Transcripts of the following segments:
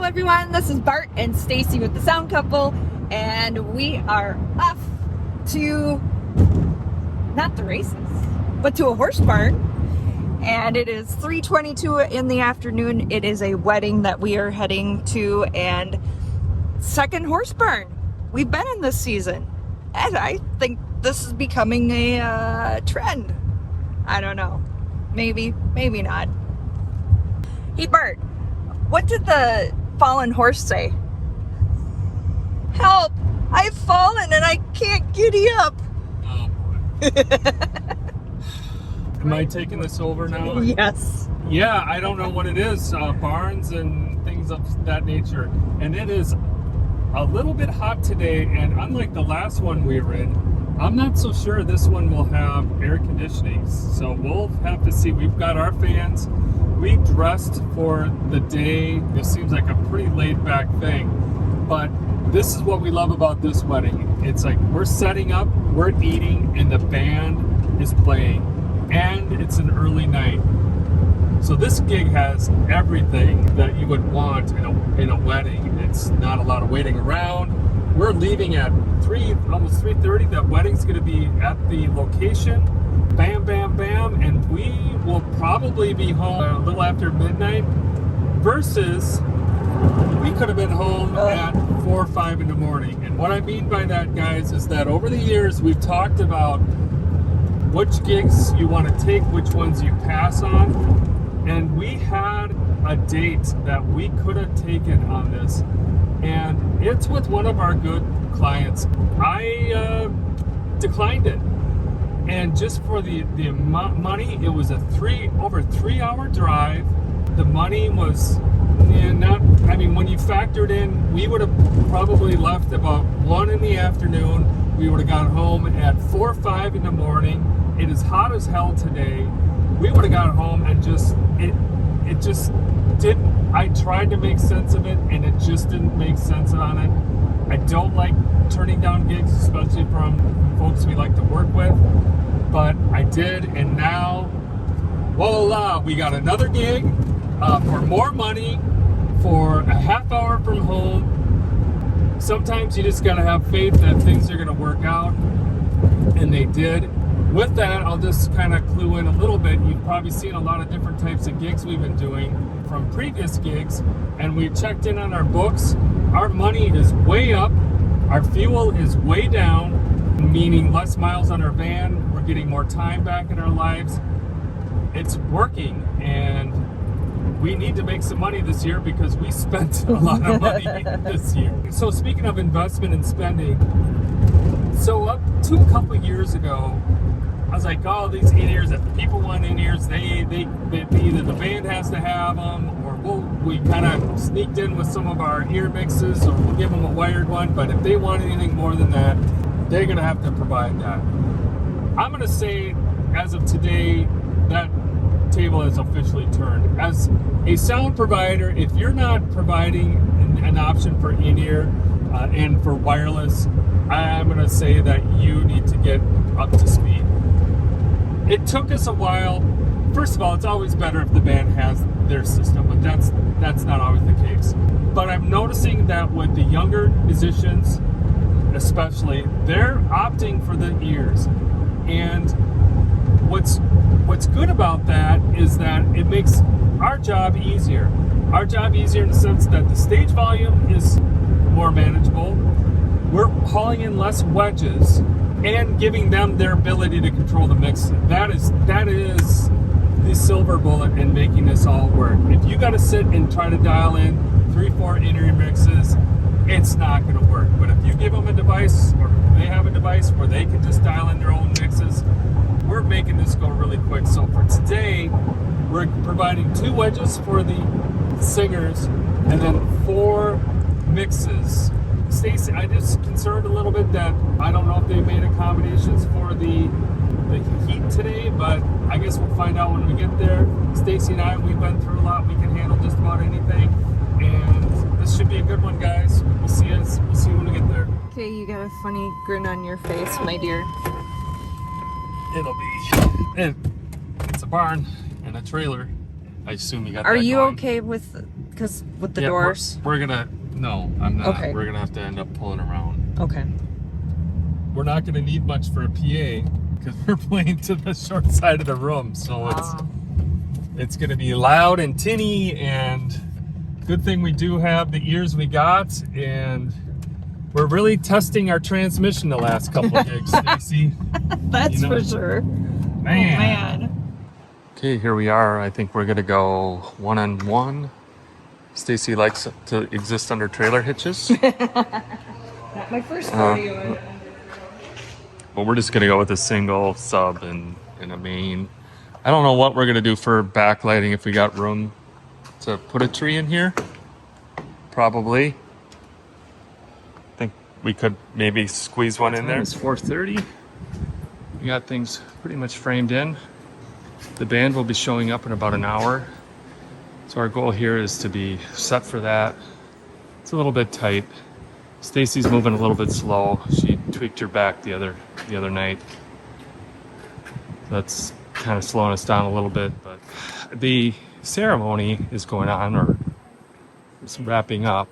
everyone, this is Bart and Stacy with the Sound Couple, and we are off to, not the races, but to a horse barn. And it is 3:22 in the afternoon. It is a wedding that we are heading to, and second horse barn we've been in this season. And I think this is becoming a trend. I don't know. Maybe, maybe not. Hey Bart, what did the fallen horse say? Help! I've fallen and I can't giddy up. Oh boy. Am I taking this over now? Yes. Yeah, I don't know what it is. Barns and things of that nature. And it is a little bit hot today, and unlike the last one we were in, I'm not so sure this one will have air conditioning. So we'll have to see. We've got our fans. We dressed for the day. This seems like a pretty laid back thing, but this is what we love about this wedding. It's like we're setting up, we're eating, and the band is playing, and it's an early night. So this gig has everything that you would want in a wedding. It's not a lot of waiting around. We're leaving at almost 3:30. That wedding's going to be at the location. Bam, bam, bam, and we will probably be home a little after midnight, versus we could have been home at 4 or 5 in the morning. And what I mean by that, guys, is that over the years we've talked about which gigs you want to take, which ones you pass on, and we had a date that we could have taken on this, and it's with one of our good clients. I declined it. And just for the money, it was over 3 hour drive. The money was when you factored in, we would have probably left about 1 in the afternoon. We would have got home at 4 or 5 in the morning. It is hot as hell today. We would have got home and it just didn't. I tried to make sense of it, and it just didn't make sense on it. I don't like turning down gigs, especially from folks we like to work with, but I did, and now, voila, we got another gig for more money, for a half hour from home. Sometimes you just gotta have faith that things are gonna work out, and they did. With that, I'll just kind of clue in a little bit. You've probably seen a lot of different types of gigs we've been doing from previous gigs, and we've checked in on our books. Our money is way up, our fuel is way down, meaning less miles on our van. We're getting more time back in our lives. It's working, and we need to make some money this year because we spent a lot of money this year. So speaking of investment and spending, so up to a couple years ago, I was like, oh, these in-ears, if people want in-ears, they either the band has to have them, or we kind of sneaked in with some of our ear mixes, or we'll give them a wired one. But if they want anything more than that, they're going to have to provide that. I'm going to say, as of today, that table is officially turned. As a sound provider, if you're not providing an option for in-ear and for wireless, I'm going to say that you need to get up to speed. It took us a while. First of all, it's always better if the band has their system, but that's not always the case. But I'm noticing that with the younger musicians, especially, they're opting for the ears. And what's good about that is that it makes our job easier. Our job easier in the sense that the stage volume is more manageable. We're hauling in less wedges and giving them their ability to control the mix. That is the silver bullet in making this all work. If you got to sit and try to dial in 3-4 in-ear mixes, it's not going to work. But if you give them a device, or they have a device where they can just dial in their own mixes, we're making this go really quick. So for today, we're providing 2 wedges for the singers and then 4 mixes. Stacy, I just concerned a little bit that I don't know if they made accommodations for the heat today, but I guess we'll find out when we get there. Stacy and I, we've been through a lot. We can handle just about anything, and this should be a good one, guys. We'll see you when we get there. Okay, you got a funny grin on your face, my dear. It'll be. It's a barn and a trailer. I assume you got that Are you going. okay with Because with the Yeah, doors. We're gonna, no, I'm not. Okay. We're gonna have to end up pulling around. Okay. We're not gonna need much for a PA because we're playing to the short side of the room. So it's gonna be loud and tinny, and good thing we do have the ears we got, and we're really testing our transmission the last couple of gigs, Stacy. That's for sure. Man. Oh, man. Okay, here we are. I think we're gonna go one-on-one. Stacy likes to exist under trailer hitches. Not my first rodeo. But we're just gonna go with a single sub and a main. I don't know what we're gonna do for backlighting, if we got room to put a tree in here. Probably. I think we could maybe squeeze one in there. It's 4:30. We got things pretty much framed in. The band will be showing up in about an hour. So our goal here is to be set for that. It's a little bit tight. Stacy's moving a little bit slow. She tweaked her back the other night. That's kind of slowing us down a little bit, but the ceremony is going on, or it's wrapping up.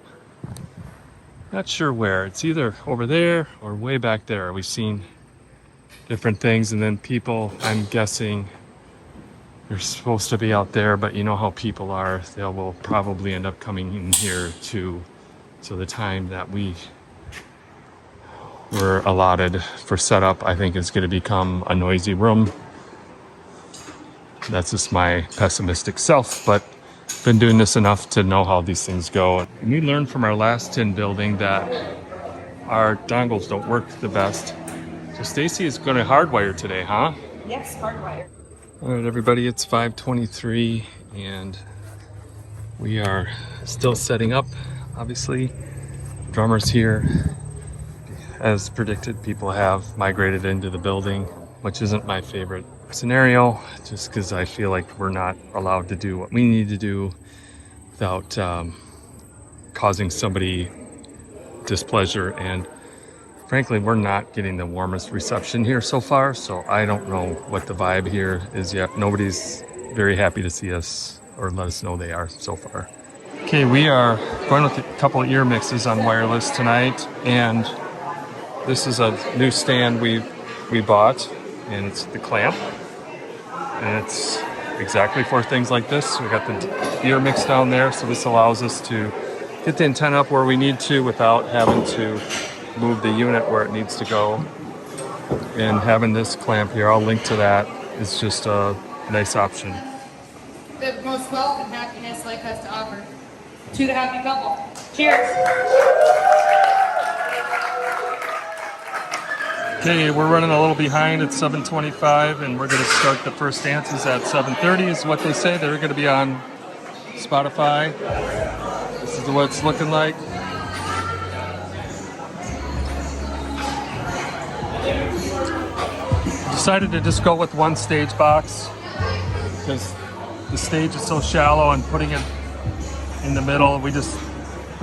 Not sure where. It's either over there or way back there. We've seen different things, and then people, I'm guessing, they're supposed to be out there, but you know how people are. They will probably end up coming in here too. So the time that we were allotted for setup, I think, is going to become a noisy room. That's just my pessimistic self, but been doing this enough to know how these things go. And we learned from our last tin building that our dongles don't work the best. So Stacy is going to hardwire today, huh? Yes, hardwire. All right, everybody, it's 5:23 and we are still setting up. Obviously, drummers here. As predicted, people have migrated into the building, which isn't my favorite scenario, just because I feel like we're not allowed to do what we need to do without causing somebody displeasure. And frankly, we're not getting the warmest reception here so far, so I don't know what the vibe here is yet. Nobody's very happy to see us or let us know they are so far. Okay, we are going with a couple of ear mixes on wireless tonight, and this is a new stand we bought, and it's the clamp, and it's exactly for things like this. We got the ear mix down there, so this allows us to get the antenna up where we need to without having to move the unit where it needs to go. And having this clamp here, I'll link to that, is just a nice option. The most wealth and happiness life has to offer. To the happy couple. Cheers! Okay, we're running a little behind at 7:25, and we're going to start the first dances at 7:30 is what they say. They're going to be on Spotify. This is what it's looking like. Decided to just go with one stage box because the stage is so shallow, and putting it in the middle, we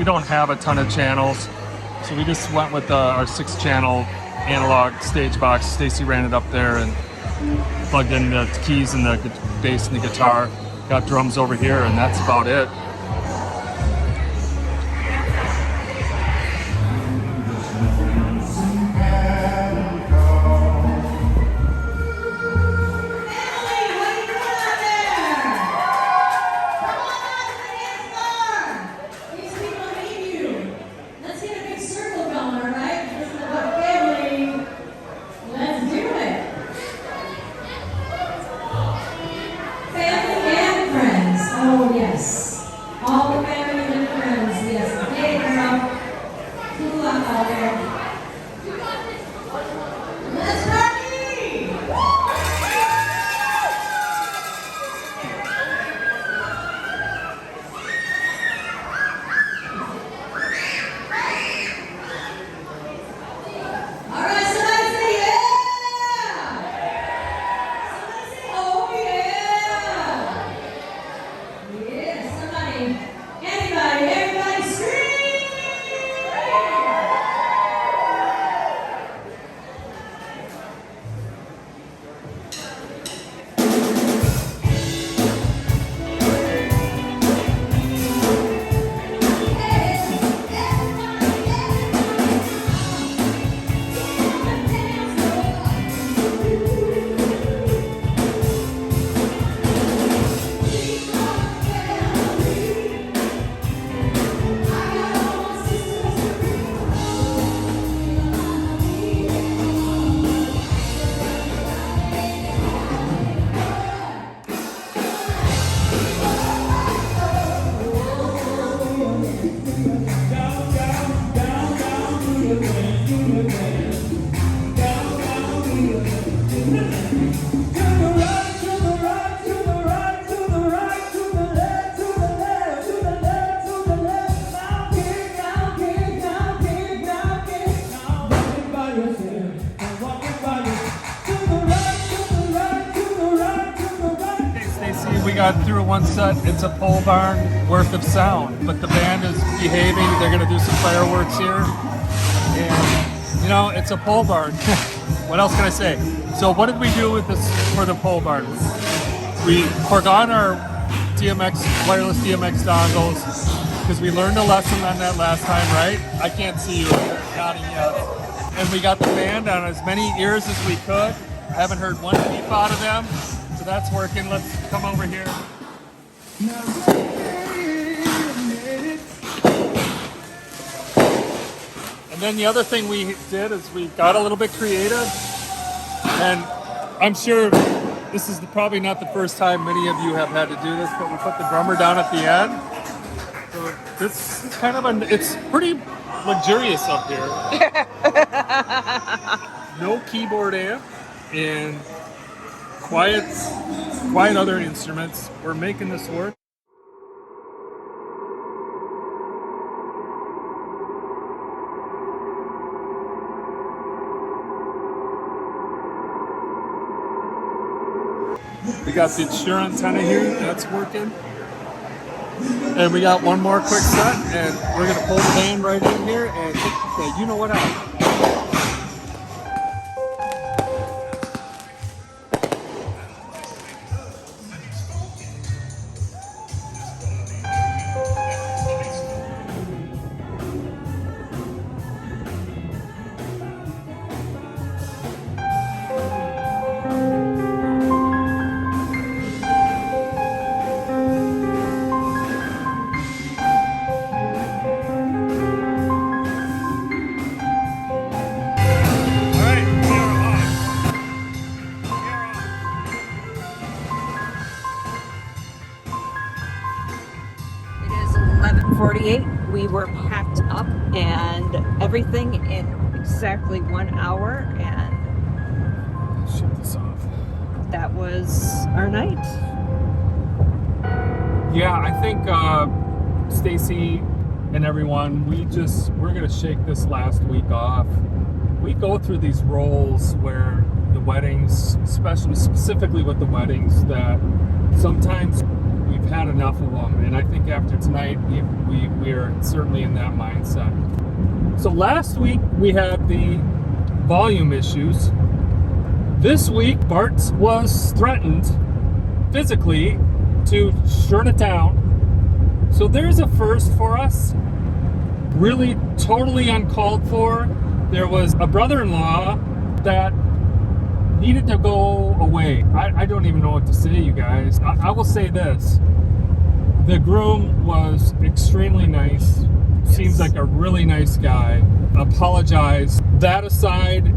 don't have a ton of channels, so we just went with our 6-channel analog stage box. Stacy ran it up there and plugged in the keys and the bass and the guitar. Got drums over here, and that's about it. got through one set. It's a pole barn worth of sound, but the band is behaving. They're gonna do some fireworks here. And you know, it's a pole barn. What else can I say? So what did we do with this for the pole barn? We forgot our wireless DMX dongles, because we learned a lesson on that last time, right? I can't see you nodding yet. And we got the band on as many ears as we could. I haven't heard one peep out of them, so that's working. Let's come over here. And then the other thing we did is we got a little bit creative, and I'm sure this is probably not the first time many of you have had to do this, but we put the drummer down at the end. So this is kind of it's pretty luxurious up here. No keyboard amp and quiet other instruments. We're making this work. We got the Shure antenna here, that's working. And we got one more quick set, and we're gonna pull the band right in here and hit the you know what out. We were packed up and everything in exactly 1 hour, and shut this off. That was our night. Yeah, I think Stacy and everyone, we're gonna shake this last week off. We go through these roles where the weddings, especially specifically with the weddings, that sometimes we've had enough of them, and I think after tonight we're certainly in that mindset. So last week we had the volume issues. This week Bart was threatened physically to shut it down. So there's a first for us. Really totally uncalled for. There was a brother-in-law that needed to go away. I don't even know what to say, you guys. I will say this. The groom was extremely nice. Yes. Seems like a really nice guy. Apologized. That aside,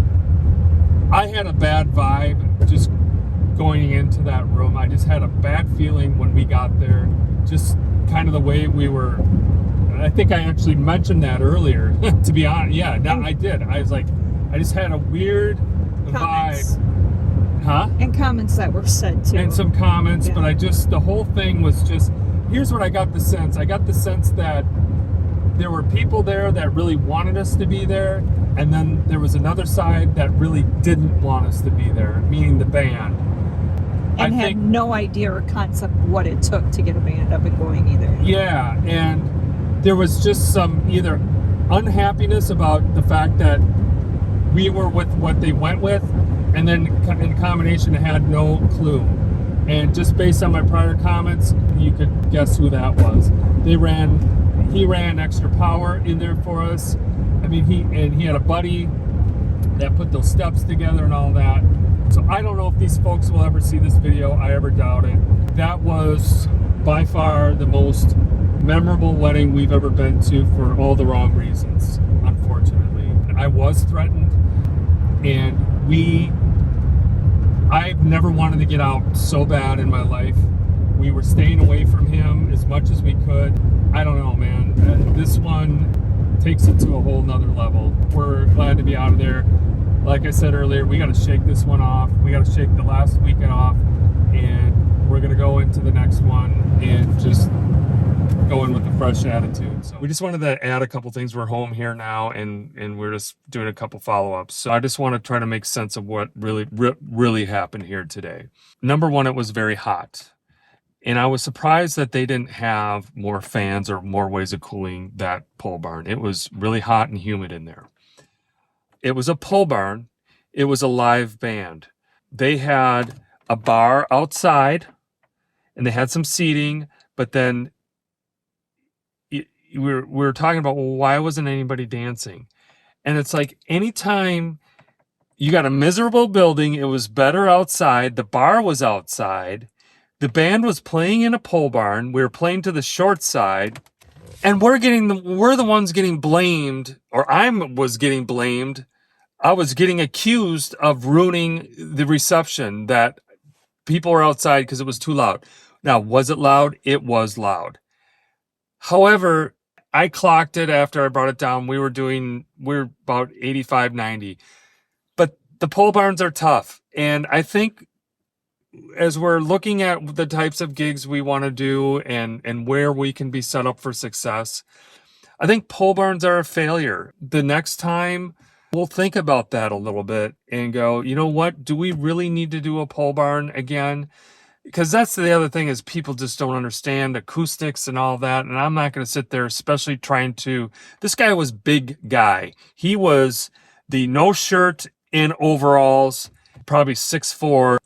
I had a bad vibe just going into that room. I just had a bad feeling when we got there. Just kind of the way we were. I think I actually mentioned that earlier, to be honest. Yeah, no, I did. I was like, I just had a weird comments. Vibe. Huh? And comments that were said too. And some comments, yeah. But the whole thing was just, here's what I got the sense. I got the sense that there were people there that really wanted us to be there, and then there was another side that really didn't want us to be there, meaning the band. And had no idea or concept what it took to get a band up and going either. Yeah, and there was just some either unhappiness about the fact that we were with what they went with, and then in combination had no clue. And just based on my prior comments, you could guess who that was. He ran extra power in there for us. I mean, he had a buddy that put those steps together and all that. So I don't know if these folks will ever see this video. I ever doubt it. That was by far the most memorable wedding we've ever been to for all the wrong reasons, unfortunately. I was threatened, and I've never wanted to get out so bad in my life. We were staying away from him as much as we could. I don't know, man. This one takes it to a whole nother level. We're glad to be out of there. Like I said earlier, we got to shake this one off. We got to shake the last weekend off, and we're going to go into the next one and just go in with a fresh attitude. So we just wanted to add a couple things. We're home here now, and we're just doing a couple follow-ups. So I just want to try to make sense of what really happened here today. Number one, it was very hot. And I was surprised that they didn't have more fans or more ways of cooling that pole barn. It was really hot and humid in there. It was a pole barn. It was a live band. They had a bar outside and they had some seating, but then we were talking about, well, why wasn't anybody dancing? And it's like, anytime you got a miserable building, it was better outside. The bar was outside. The band was playing in a pole barn. We were playing to the short side, and we're the ones getting blamed, or was getting blamed. I was getting accused of ruining the reception, that people were outside because it was too loud. Now, was it loud? It was loud. However, I clocked it after I brought it down. We're about 85, 90. But the pole barns are tough. And I think as we're looking at the types of gigs we want to do and where we can be set up for success, I think pole barns are a failure. The next time, we'll think about that a little bit and go, you know what? Do we really need to do a pole barn again? Because that's the other thing, is people just don't understand acoustics and all that. And I'm not going to sit there, especially this guy was big guy. He was the no shirt in overalls, probably 6'4",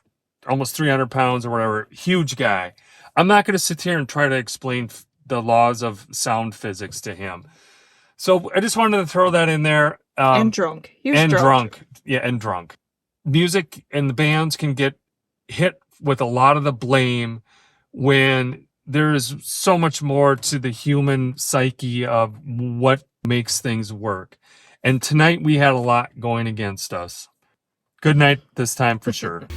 almost 300 pounds or whatever, huge guy. I'm not going to sit here and try to explain the laws of sound physics to him. So I just wanted to throw that in there. And drunk. He was drunk. Yeah, and drunk. Music and the bands can get hit with a lot of the blame when there is so much more to the human psyche of what makes things work. And tonight we had a lot going against us. Good night this time for sure.